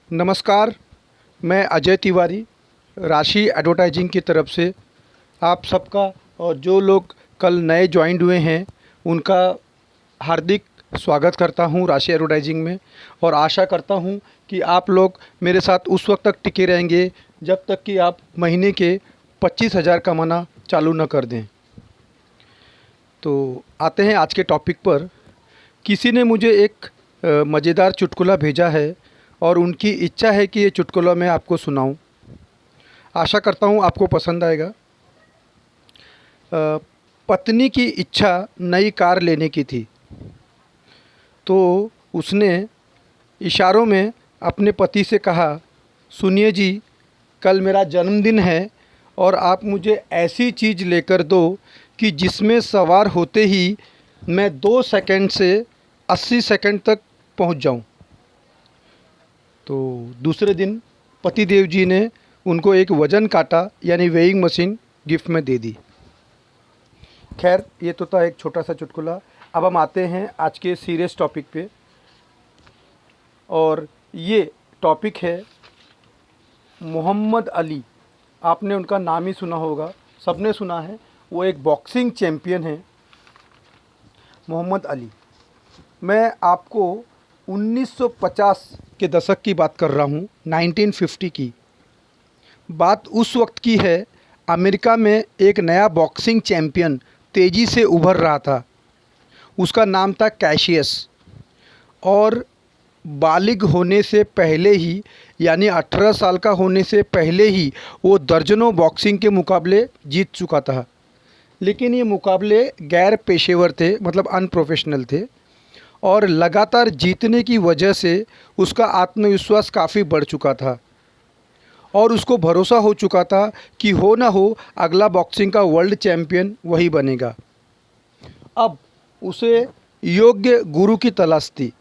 नमस्कार, मैं अजय तिवारी राशि एडवर्टाइजिंग की तरफ से आप सबका और जो लोग कल नए जॉइंड हुए हैं उनका हार्दिक स्वागत करता हूं राशि एडवर्टाइजिंग में। और आशा करता हूं कि आप लोग मेरे साथ उस वक्त तक टिके रहेंगे जब तक कि आप महीने के 25,000 कमाना चालू न कर दें। तो आते हैं आज के टॉपिक पर। किसी ने मुझे एक मज़ेदार चुटकुला भेजा है और उनकी इच्छा है कि ये चुटकुला मैं आपको सुनाऊं। आशा करता हूं आपको पसंद आएगा। पत्नी की इच्छा नई कार लेने की थी, तो उसने इशारों में अपने पति से कहा, सुनिए जी, कल मेरा जन्मदिन है और आप मुझे ऐसी चीज़ लेकर दो कि जिसमें सवार होते ही मैं 2 सेकंड से 80 सेकंड तक पहुंच जाऊं। तो दूसरे दिन पतिदेव जी ने उनको एक वज़न काटा यानी वेइंग मशीन गिफ्ट में दे दी। खैर, ये तो था एक छोटा सा चुटकुला। अब हम आते हैं आज के सीरियस टॉपिक पे, और ये टॉपिक है मोहम्मद अली। आपने उनका नाम ही सुना होगा, सबने सुना है। वो एक बॉक्सिंग चैम्पियन हैं, मोहम्मद अली। मैं आपको 1950 के दशक की बात कर रहा हूँ, 1950 की बात उस वक्त की है। अमेरिका में एक नया बॉक्सिंग चैम्पियन तेज़ी से उभर रहा था। उसका नाम था कैशियस, और बालिग होने से पहले ही यानी 18 साल का होने से पहले ही वो दर्जनों बॉक्सिंग के मुकाबले जीत चुका था। लेकिन ये मुकाबले गैर पेशेवर थे, मतलब अनप्रोफेशनल थे, और लगातार जीतने की वजह से उसका आत्मविश्वास काफ़ी बढ़ चुका था और उसको भरोसा हो चुका था कि हो ना हो अगला बॉक्सिंग का वर्ल्ड चैम्पियन वही बनेगा। अब उसे योग्य गुरु की तलाश थी।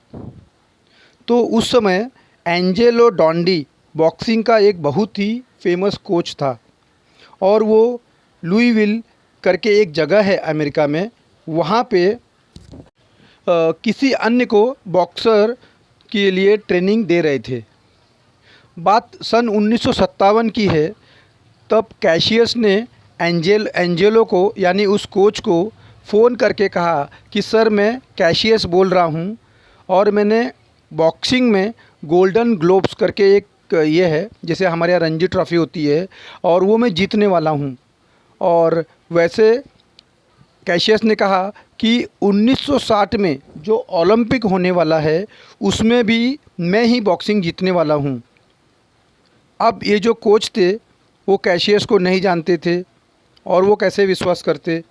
तो उस समय एंजेलो डॉन्डी बॉक्सिंग का एक बहुत ही फेमस कोच था, और वो लुईविल करके एक जगह है अमेरिका में, वहाँ पे किसी अन्य को बॉक्सर के लिए ट्रेनिंग दे रहे थे। बात सन 1957 की है। तब कैशियस ने एंजेलो को यानी उस कोच को फ़ोन करके कहा कि सर, मैं कैशियस बोल रहा हूँ और मैंने बॉक्सिंग में गोल्डन ग्लोब्स करके एक ये है, जैसे हमारे यहाँ रणजी ट्रॉफ़ी होती है, और वो मैं जीतने वाला हूँ। और वैसे कैशियस ने कहा कि 1960 में जो ओलंपिक होने वाला है उसमें भी मैं ही बॉक्सिंग जीतने वाला हूँ। अब ये जो कोच थे वो कैशियस को नहीं जानते थे, और वो कैसे विश्वास करते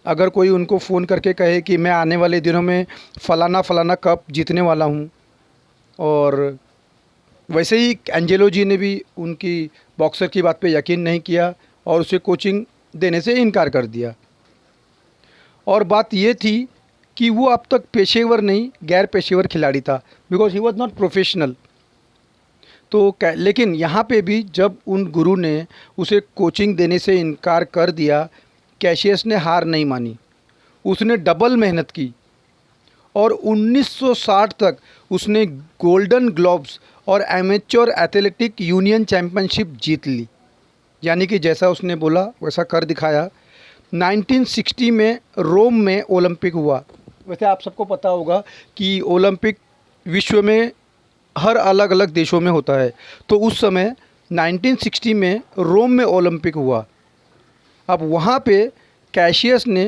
अगर कोई उनको फ़ोन करके कहे कि मैं आने वाले दिनों में फ़लाना फ़लाना कप जीतने वाला हूँ। और वैसे ही एंजेलो जी ने भी उनकी बॉक्सर की बात पे यकीन नहीं किया और उसे कोचिंग देने से इनकार कर दिया। और बात ये थी कि वो अब तक पेशेवर नहीं, गैर पेशेवर खिलाड़ी था, because he was not professional. तो लेकिन यहाँ पे भी जब उन गुरु ने उसे कोचिंग देने से इनकार कर दिया, कैशियस ने हार नहीं मानी। उसने डबल मेहनत की और 1960 तक उसने गोल्डन ग्लोब्स और एमेच्योर एथलेटिक यूनियन चैम्पियनशिप जीत ली। यानी कि जैसा उसने बोला वैसा कर दिखाया। 1960 में रोम में ओलंपिक हुआ। वैसे आप सबको पता होगा कि ओलंपिक विश्व में हर अलग अलग देशों में होता है। तो उस समय 1960 में रोम में ओलंपिक हुआ। अब वहाँ पे कैशियस ने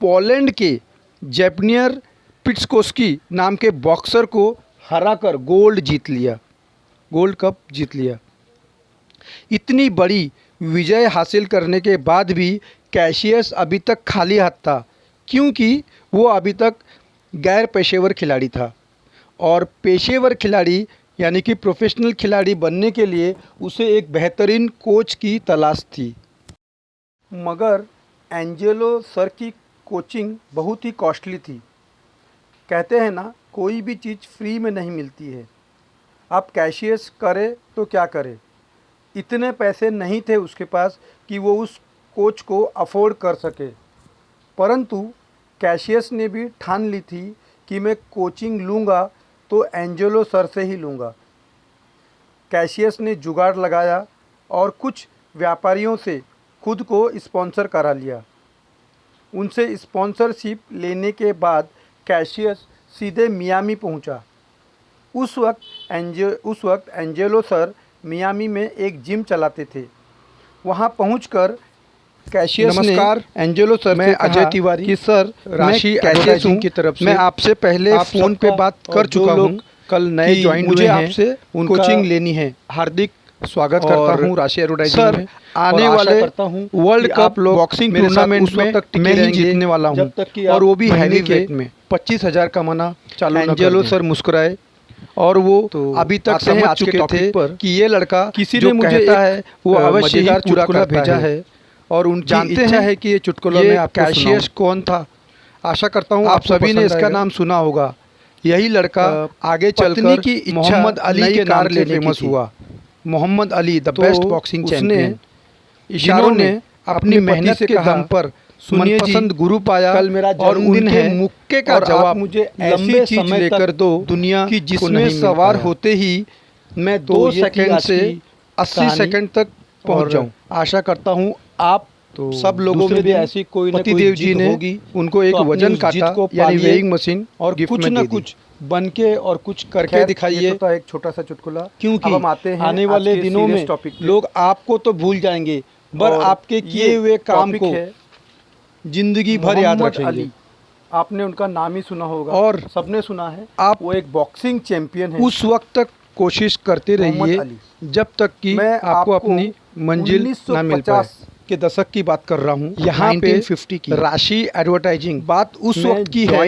पोलैंड के जेपनियर पिट्सकोस्की नाम के बॉक्सर को हराकर गोल्ड जीत लिया, गोल्ड कप जीत लिया। इतनी बड़ी विजय हासिल करने के बाद भी कैशियस अभी तक खाली हाथ था, क्योंकि वो अभी तक गैर पेशेवर खिलाड़ी था, और पेशेवर खिलाड़ी यानी कि प्रोफेशनल खिलाड़ी बनने के लिए उसे एक बेहतरीन कोच की तलाश थी। मगर एंजेलो सर की कोचिंग बहुत ही कॉस्टली थी। कहते हैं ना, कोई भी चीज़ फ्री में नहीं मिलती है। अब कैशियस करे तो क्या करे, इतने पैसे नहीं थे उसके पास कि वो उस कोच को अफोर्ड कर सके। परंतु कैशियस ने भी ठान ली थी कि मैं कोचिंग लूँगा तो एंजेलो सर से ही लूँगा। कैशियस ने जुगाड़ लगाया और कुछ व्यापारियों से खुद को स्पॉन्सर करा लिया। उनसे स्पॉन्सरशिप लेने के बाद कैशियस सीधे मियामी पहुंचा। उस वक्त एंजेलो सर मियामी में एक जिम चलाते थे। वहां पहुंचकर कैशियस ने एंजेलो सर से अजय तिवारी कि सर राशि एडवर्टाइजिंग की तरफ से मैं आपसे पहले फ़ोन पे बात कर चुका हूँ, कल नए ज्वाइन हुए हैं, आपसे कोचिंग लेनी है। हार्दिक स्वागत करता हूँ राशि एडवर्टाइजिंग में। आने वाले वर्ल्ड कप बॉक्सिंग टूर्नामेंट में मैं ही जीतने वाला हूँ और वो भी हैवी वेट में 25,000 कमाना चालू। एंजेलो सर मुस्कुराए और वो तो अभी तक समझ चुके थे कि ये लड़का किसी ने मुझे कहता है वो अवश्य ही चुटकुला भेजा है और उन जानते हैं कि ये चुटकुला में आप कैशियस कौन था। आशा करता हूँ आप सभी ने इसका नाम सुना होगा। यही लड़का आगे चलकर की मोहम्मद अली के नाम से फेमस हुआ। Muhammad Ali the best boxing champion. इशारों ने अपनी मेहनत के दम पर मनपसंद गुरु पाया कल मेरा और उनके मुक्के का जवाब मुझे ऐसी चीज लेकर दो दुनिया की जिसमें सवार होते ही मैं 2 सेकंड से 80 सेकंड तक पहुंच जाऊं। आशा करता हूं आप तो सब लोगों में भी ऐसी कोई न कोई देव जी ने उनको एक वजन काटा यानी वेइंग मशीन और कुछ न कुछ बन के और कुछ करके दिखाइए। तो एक छोटा सा चुटकुला, क्योंकि हम आते हैं आने वाले दिनों में लोग आपको तो भूल जाएंगे पर आपके किए हुए काम को जिंदगी भर याद रखेंगे। आपने उनका नाम ही सुना होगा और सबने सुना है। आप वो एक बॉक्सिंग चैंपियन है। उस वक्त तक कोशिश करते रहिए जब तक कि आपको अपनी मंजिल ना मिल पाए। के दशक की बात कर रहा हूँ, यहाँ पे 1950 की राशि एडवर्टाइजिंग बात उस वक्त की है।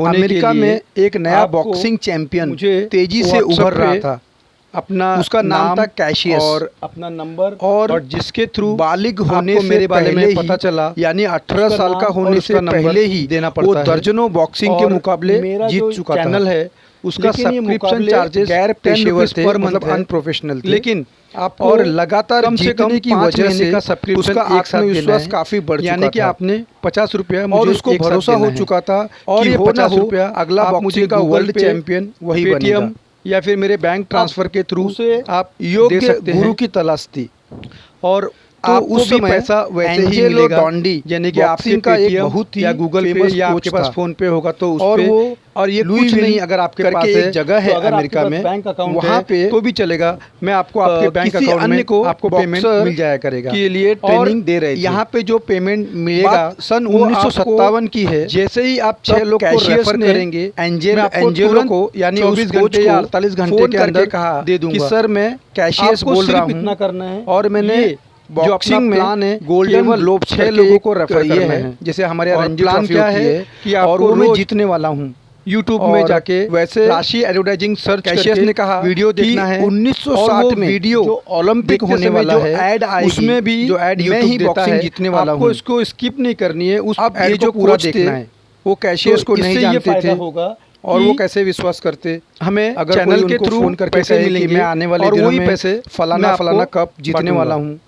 अमेरिका में एक नया बॉक्सिंग चैंपियन तेजी से उभर रहा था। अपना उसका नाम था कैशियस और अपना नंबर और जिसके थ्रू बालिग होने से मेरे बारे में पता चला, यानी 18 साल का होने से पहले ही देना पड़ता है। वो दर्जनों बॉक्सिंग के मुकाबले जीत चुका चैनल है। उसका सब्सक्रिप्शन चार्जेस गैर पेशेवर थे, मतलब अनप्रोफेशनल थे। लेकिन और लगातार जीतने की वजह से उसका आत्मविश्वास काफी बढ़ चुका था। यानी कि आपने 50 रुपया और उसको भरोसा हो चुका था और ये 50 रुपया अगला बॉक्सिंग का वर्ल्ड चैंपियन वही बनेगा या फिर मेरे बैंक ट्रांसफर के थ्रू आप योग्य गुरु की तलाश थी। और आपको उस समय पैसा वैसे ही मिलेगा यानी कि आपके का एक बहुत ही या गूगल पे या आपके पास फोन पे होगा तो उस पे और ये कुछ नहीं, अगर आपके पास एक जगह है अमेरिका में बैंक अकाउंट वहाँ पे तो भी चलेगा। मैं आपको आपके बैंक अकाउंट में को आपको पेमेंट मिल जाया करेगा के लिए ट्रेनिंग दे रहे हैं। यहाँ पे जो पेमेंट मिलेगा सन 1957 की है। जैसे ही आप 6 लोग को रेफर करेंगे एंजेलो को यानी 24 घंटे या 48 घंटे के अंदर कहा दे दूंगा कि सर मैं कैशियस बोल रहा हूँ, इतना करना है और मैंने बॉक्सिंग में प्लान है गोल्डन ग्लोब 6 लोगों को रेफर करना है। जैसे हमारे यहाँ रणजी ट्रॉफी होती है कि और वो मैं जीतने वाला हूँ। यूट्यूब में जाके वैसे राशि एडवर्टाइजिंग सर्च कैशियस ने कहा वीडियो देखना है 1960 में वीडियो जो ओलंपिक होने वाला है ऐड आई उसमें भी जो ऐड मैं ही बॉक्सिंग जीतने वाला हूँ। आपको इसको स्किप नहीं करनी है, उस ऐड को पूरा देखना है। वो कैशियस को नहीं जानते थे और वो कैसे विश्वास करते हमें अगर चैनल के थ्रू फोन करके पैसे मिलेंगे मैं आने वाले दिनों में पैसे फलाना फलाना कप जीतने वाला हूँ।